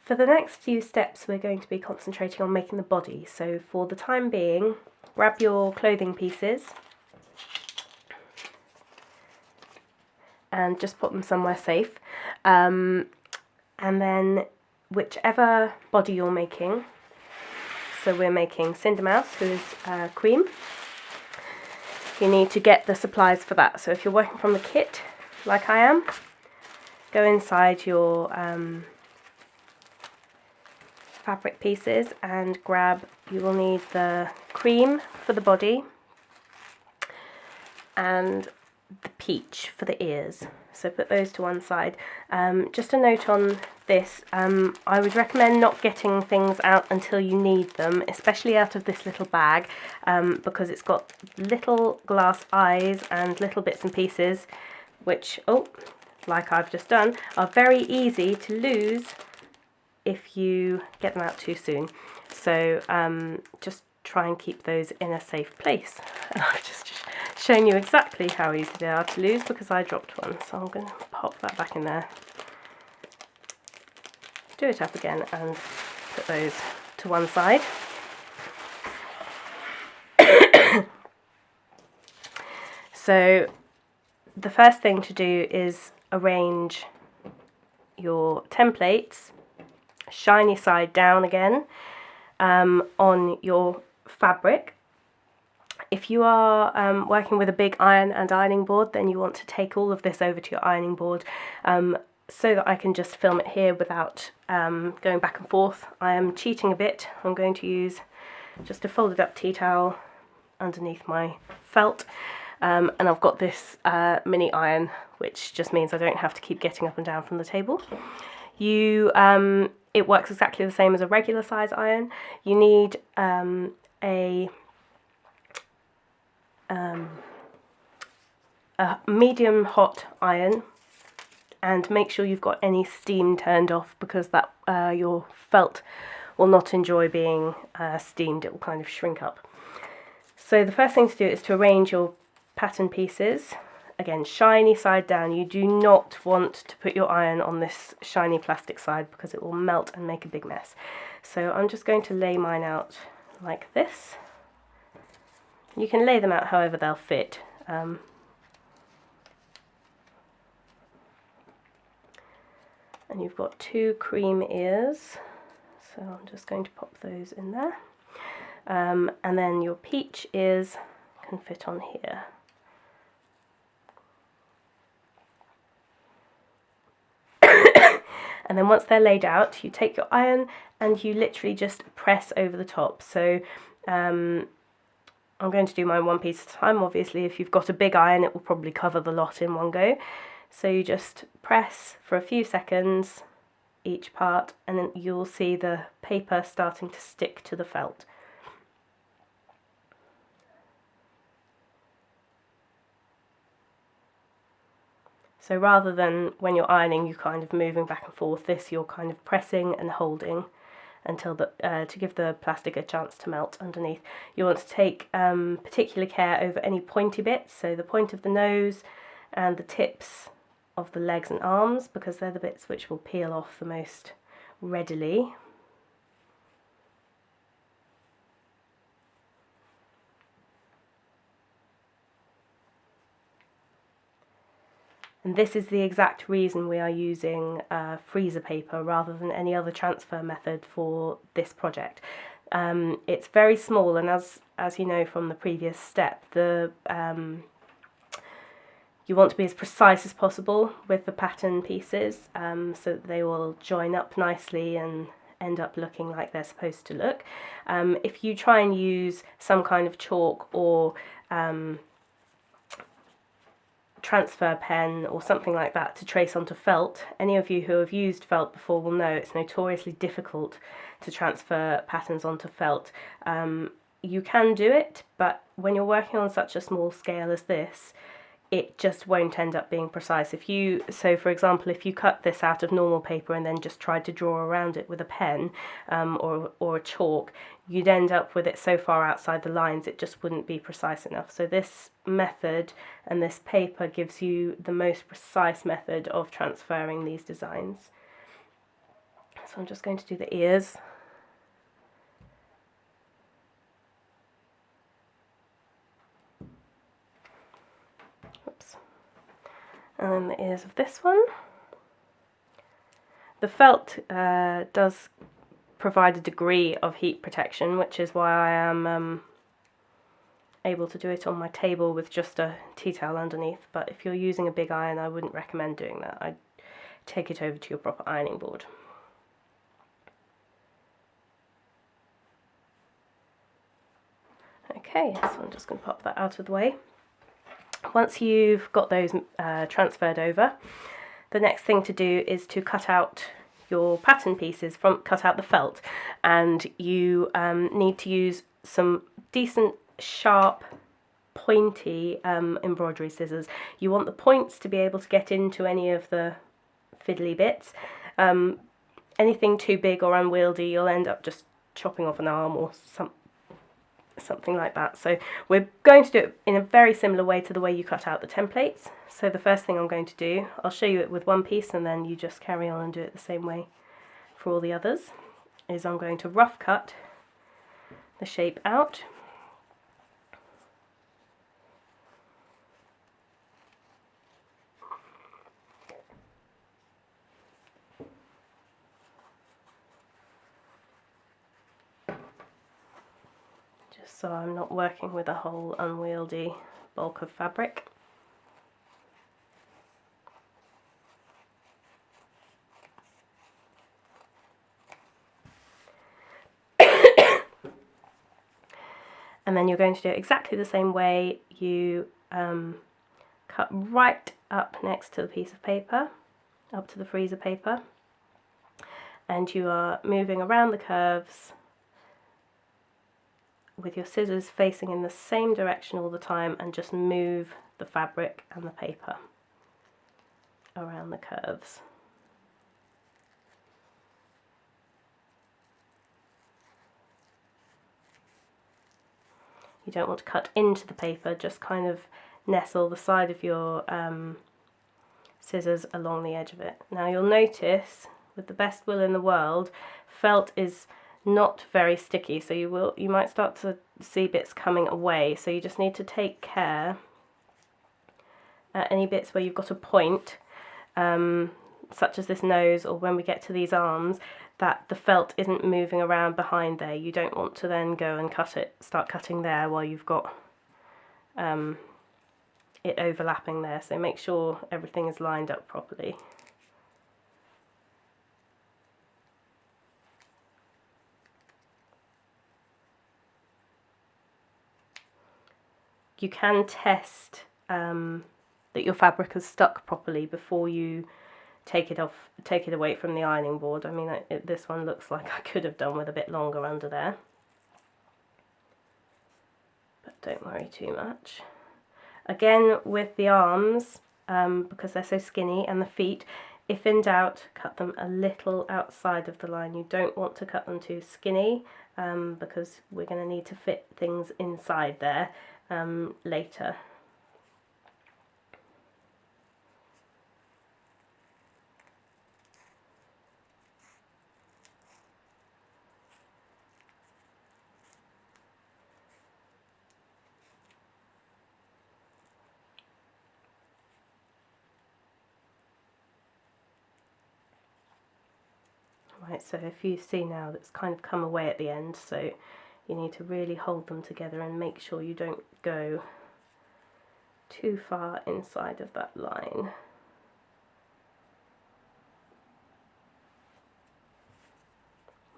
For the next few steps we're going to be concentrating on making the body, so for the time being grab your clothing pieces and just put them somewhere safe, and then whichever body you're making, so we're making Cindermouse, who is cream, you need to get the supplies for that. So if you're working from the kit like I am, go inside your fabric pieces and grab, you will need the cream for the body and the peach for the ears, so put those to one side. Just a note on this, I would recommend not getting things out until you need them, especially out of this little bag, because it's got little glass eyes and little bits and pieces which, like I've just done, are very easy to lose if you get them out too soon. So just try and keep those in a safe place. I've just shown you exactly how easy they are to lose because I dropped one, so I'm going to pop that back in there, do it up again and put those to one side. So the first thing to do is arrange your templates shiny side down again on your fabric. If you are working with a big iron and ironing board, then you want to take all of this over to your ironing board so that I can just film it here without going back and forth. I am cheating a bit. I'm going to use just a folded up tea towel underneath my felt, and I've got this mini iron, which just means I don't have to keep getting up and down from the table. It works exactly the same as a regular size iron. You need a medium hot iron, and make sure you've got any steam turned off, because that your felt will not enjoy being steamed. It will kind of shrink up. So the first thing to do is to arrange your pattern pieces. Again, shiny side down. You do not want to put your iron on this shiny plastic side because it will melt and make a big mess. So I'm just going to lay mine out like this. You can lay them out however they'll fit. And you've got 2 cream ears, so I'm just going to pop those in there. And then your peach ears can fit on here. And then once they're laid out, you take your iron and you literally just press over the top. So I'm going to do mine one piece at a time. Obviously, if you've got a big iron, it will probably cover the lot in one go. So you just press for a few seconds each part, and then you'll see the paper starting to stick to the felt. So rather than when you're ironing, you kind of moving back and forth, this you're kind of pressing and holding until to give the plastic a chance to melt underneath. You want to take particular care over any pointy bits, so the point of the nose and the tips of the legs and arms, because they're the bits which will peel off the most readily. And this is the exact reason we are using freezer paper rather than any other transfer method for this project. It's very small, and as you know from the previous step, you want to be as precise as possible with the pattern pieces, so that they will join up nicely and end up looking like they're supposed to look. If you try and use some kind of chalk or transfer pen or something like that to trace onto felt, any of you who have used felt before will know it's notoriously difficult to transfer patterns onto felt. You can do it, but when you're working on such a small scale as this, it just won't end up being precise. So for example, if you cut this out of normal paper and then just tried to draw around it with a pen or a chalk, you'd end up with it so far outside the lines it just wouldn't be precise enough. So this method and this paper gives you the most precise method of transferring these designs. So I'm just going to do the ears. Oops. And then the ears of this one. The felt does provide a degree of heat protection, which is why I am able to do it on my table with just a tea towel underneath. But if you're using a big iron, I wouldn't recommend doing that. I'd take it over to your proper ironing board. Okay, so I'm just going to pop that out of the way. Once you've got those transferred over, the next thing to do is to cut out your pattern pieces, cut out the felt, and you need to use some decent sharp pointy embroidery scissors. You want the points to be able to get into any of the fiddly bits. Anything too big or unwieldy, you'll end up just chopping off an arm or something like that. So we're going to do it in a very similar way to the way you cut out the templates. So the first thing I'm going to do, I'll show you it with one piece and then you just carry on and do it the same way for all the others, is I'm going to rough cut the shape out. Just so I'm not working with a whole unwieldy bulk of fabric. And then you're going to do it exactly the same way. You cut right up next to the piece of paper, up to the freezer paper, and you are moving around the curves with your scissors facing in the same direction all the time, and just move the fabric and the paper around the curves. You don't want to cut into the paper, just kind of nestle the side of your scissors along the edge of it. Now you'll notice, with the best will in the world, felt is not very sticky, so you might start to see bits coming away, so you just need to take care at any bits where you've got a point, such as this nose, or when we get to these arms, that the felt isn't moving around behind there. You don't want to then go and start cutting there while you've got it overlapping there, so make sure everything is lined up properly. You can test that your fabric has stuck properly before you take it away from the ironing board. I mean, this one looks like I could have done with a bit longer under there, but don't worry too much. Again, with the arms, because they're so skinny, and the feet, if in doubt, cut them a little outside of the line. You don't want to cut them too skinny, because we're going to need to fit things inside there later. Right, so if you see now that's kind of come away at the end, so you need to really hold them together and make sure you don't go too far inside of that line.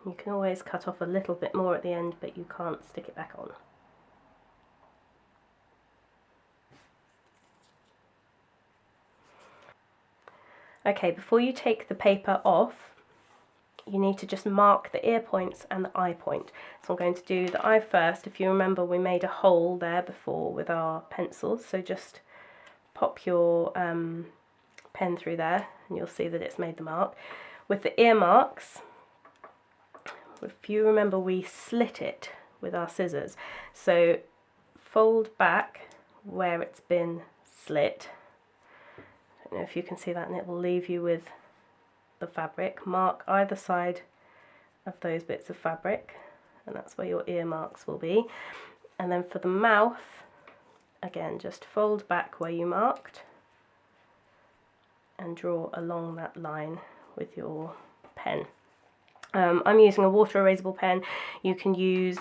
You can always cut off a little bit more at the end, but you can't stick it back on. Okay, before you take the paper off, you need to just mark the ear points and the eye point. So I'm going to do the eye first. If you remember, we made a hole there before with our pencils, so just pop your pen through there and you'll see that it's made the mark. With the ear marks, if you remember, we slit it with our scissors, so fold back where it's been slit. I don't know if you can see that, and it will leave you with the fabric, mark either side of those bits of fabric, and that's where your ear marks will be. And then for the mouth, again, just fold back where you marked and draw along that line with your pen. I'm using a water erasable pen. You can use,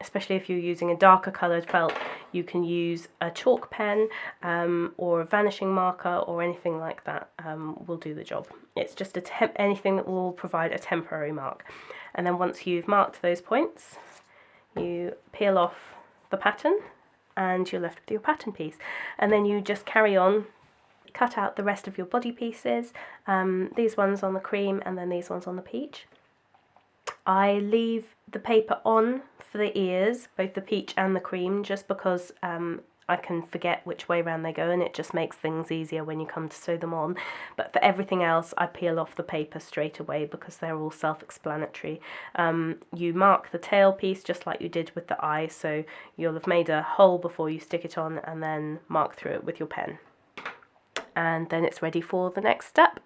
especially if you're using a darker coloured felt, you can use a chalk pen or a vanishing marker or anything like that will do the job. It's just anything that will provide a temporary mark. And then once you've marked those points, you peel off the pattern and you're left with your pattern piece. And then you just carry on, cut out the rest of your body pieces, these ones on the cream and then these ones on the peach. I leave the paper on for the ears, both the peach and the cream, just because I can forget which way round they go, and it just makes things easier when you come to sew them on. But for everything else, I peel off the paper straight away because they're all self-explanatory. You mark the tail piece just like you did with the eye, so you'll have made a hole before you stick it on and then mark through it with your pen. And then it's ready for the next step.